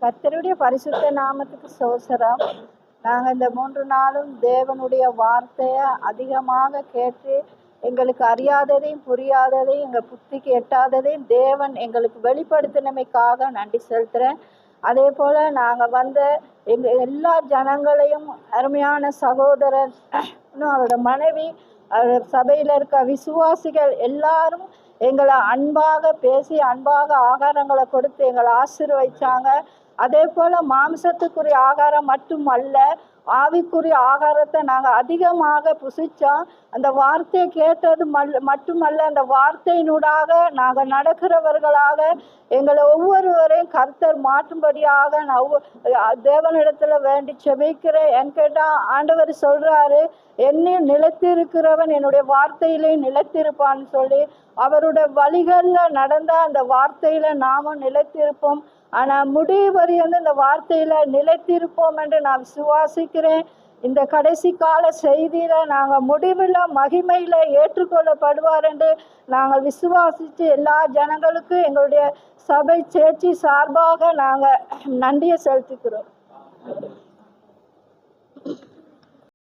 கர்த்தருடைய பரிசுத்த நாமத்துக்கு சோசரம். நாங்கள் இந்த 3 நாளும் தேவனுடைய வார்த்தையை அதிகமாக கேட்டு எங்களுக்கு அறியாததையும் புரியாததையும் எங்கள் புத்திக்கு எட்டாததையும் தேவன் எங்களுக்கு வெளிப்படுத்தினமைக்காக நன்றி செலுத்துகிறேன். அதே போல் நாங்கள் வந்த எங்கள் எல்லா ஜனங்களையும் அருமையான சகோதரன் அவரோட மனைவி சபையில் இருக்க விசுவாசிகள் எல்லாரும் எங்களை அன்பாக பேசி அன்பாக ஆகாரங்களை கொடுத்து எங்களை ஆசீர்வதிச்சாங்க. அதே போல் மாம்சத்துக்குரிய ஆகாரம் மட்டுமல்ல, ஆவிக்குரிய ஆகாரத்தை நாங்கள் அதிகமாக புசித்தோம். அந்த வார்த்தையை கேட்டது மட்டுமல்ல, அந்த வார்த்தையினூடாக நாங்கள் நடக்கிறவர்களாக எங்களை ஒவ்வொருவரையும் கர்த்தர் மாற்றும்படியாக நான் தேவனிடத்தில் வேண்டி செபிக்கிறேன். என் கேட்டால் ஆண்டவர் சொல்கிறாரு, என்னையும் நிலைத்திருக்கிறவன் என்னுடைய வார்த்தையிலே நிலைத்திருப்பான்னு சொல்லி, அவருடைய வழிகளில் நடந்த அந்த வார்த்தையில் நாமும் நிலைத்திருப்போம். ஆனால் முடிவு வரையும் இந்த வார்த்தையில் நிலைத்திருப்போம் என்று நான் விசுவாசிக்கிறேன். இந்த கடைசி கால செய்தியில் நாங்கள் முடிவில் மகிமையில் ஏற்றுக்கொள்ளப்படுவார் என்று நாங்கள் விசுவாசித்து எல்லா ஜனங்களுக்கும் எங்களுடைய சபை சேர்ச்சி சார்பாக நாங்கள் நன்றியை செலுத்துகிறோம்.